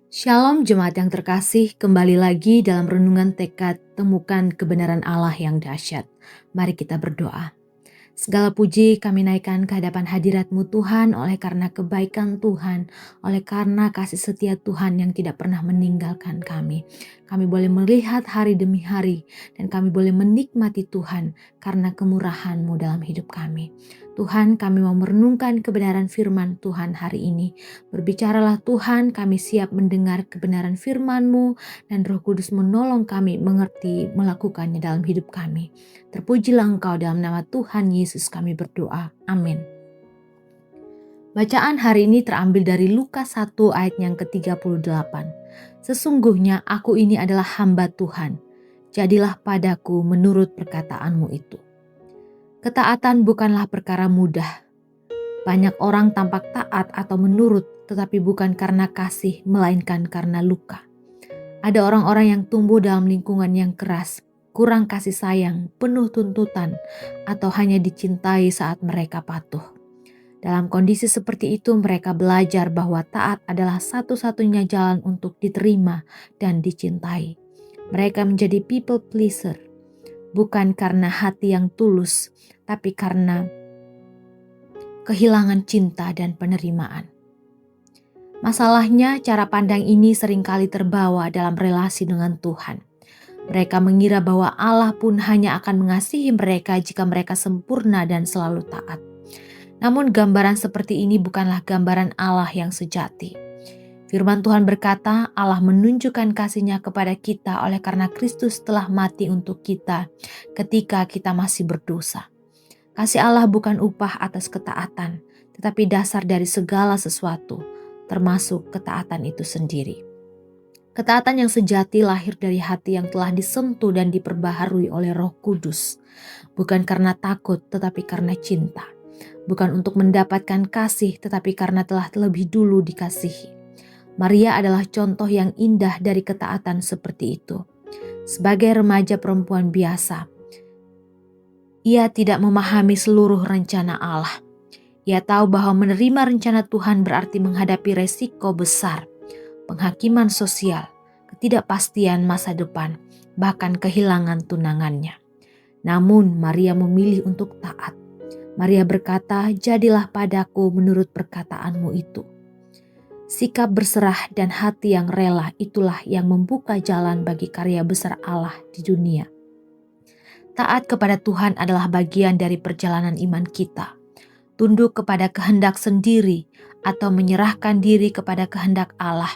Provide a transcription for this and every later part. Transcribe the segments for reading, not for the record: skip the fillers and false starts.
Shalom jemaat yang terkasih, kembali lagi dalam renungan tekad temukan kebenaran Allah yang dahsyat. Mari kita berdoa. Segala puji kami naikkan ke hadapan hadirat-Mu Tuhan oleh karena kebaikan Tuhan, oleh karena kasih setia Tuhan yang tidak pernah meninggalkan kami. Kami boleh melihat hari demi hari dan kami boleh menikmati Tuhan karena kemurahan-Mu dalam hidup kami. Tuhan, kami mau merenungkan kebenaran firman Tuhan hari ini. Berbicaralah Tuhan, kami siap mendengar kebenaran firman-Mu dan Roh Kudus menolong kami mengerti melakukannya dalam hidup kami. Terpujilah Engkau, dalam nama Tuhan Yesus kami berdoa. Amin. Bacaan hari ini terambil dari Lukas 1 ayat yang ke-38. Sesungguhnya aku ini adalah hamba Tuhan. Jadilah padaku menurut perkataanmu itu. Ketaatan bukanlah perkara mudah. Banyak orang tampak taat atau menurut, tetapi bukan karena kasih, melainkan karena luka. Ada orang-orang yang tumbuh dalam lingkungan yang keras, kurang kasih sayang, penuh tuntutan, atau hanya dicintai saat mereka patuh. Dalam kondisi seperti itu, mereka belajar bahwa taat adalah satu-satunya jalan untuk diterima dan dicintai. Mereka menjadi people pleaser, bukan karena hati yang tulus, tapi karena kehilangan cinta dan penerimaan. Masalahnya, cara pandang ini seringkali terbawa dalam relasi dengan Tuhan. Mereka mengira bahwa Allah pun hanya akan mengasihi mereka jika mereka sempurna dan selalu taat. Namun gambaran seperti ini bukanlah gambaran Allah yang sejati. Firman Tuhan berkata, Allah menunjukkan kasih-Nya kepada kita oleh karena Kristus telah mati untuk kita ketika kita masih berdosa. Kasih Allah bukan upah atas ketaatan, tetapi dasar dari segala sesuatu, termasuk ketaatan itu sendiri. Ketaatan yang sejati lahir dari hati yang telah disentuh dan diperbaharui oleh Roh Kudus. Bukan karena takut, tetapi karena cinta. Bukan untuk mendapatkan kasih, tetapi karena telah lebih dulu dikasihi. Maria adalah contoh yang indah dari ketaatan seperti itu. Sebagai remaja perempuan biasa, ia tidak memahami seluruh rencana Allah. Ia tahu bahwa menerima rencana Tuhan berarti menghadapi resiko besar, penghakiman sosial, ketidakpastian masa depan, bahkan kehilangan tunangannya. Namun Maria memilih untuk taat. Maria berkata, "Jadilah padaku menurut perkataanmu itu." Sikap berserah dan hati yang rela itulah yang membuka jalan bagi karya besar Allah di dunia. Taat kepada Tuhan adalah bagian dari perjalanan iman kita. Tunduk kepada kehendak sendiri atau menyerahkan diri kepada kehendak Allah.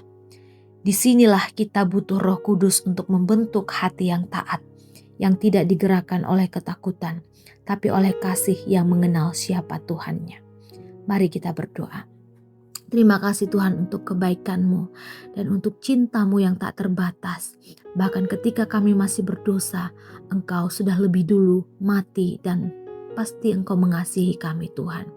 Disinilah kita butuh Roh Kudus untuk membentuk hati yang taat, yang tidak digerakkan oleh ketakutan, tapi oleh kasih yang mengenal siapa Tuhannya. Mari kita berdoa. Terima kasih Tuhan untuk kebaikan-Mu dan untuk cinta-Mu yang tak terbatas. Bahkan ketika kami masih berdosa, Engkau sudah lebih dulu mati dan pasti Engkau mengasihi kami Tuhan.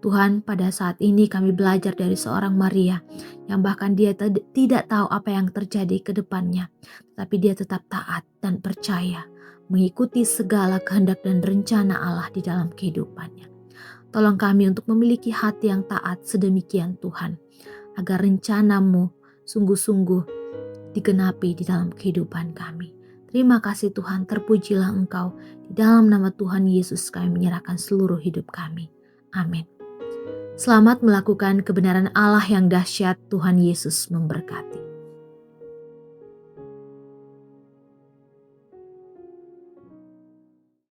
Tuhan, pada saat ini kami belajar dari seorang Maria yang bahkan dia tidak tahu apa yang terjadi ke depannya, tapi dia tetap taat dan percaya mengikuti segala kehendak dan rencana Allah di dalam kehidupannya. Tolong kami untuk memiliki hati yang taat sedemikian Tuhan, agar rencana-Mu sungguh-sungguh digenapi di dalam kehidupan kami. Terima kasih Tuhan, terpujilah Engkau. Di dalam nama Tuhan Yesus kami menyerahkan seluruh hidup kami. Amin. Selamat melakukan kebenaran Allah yang dahsyat. Tuhan Yesus memberkati.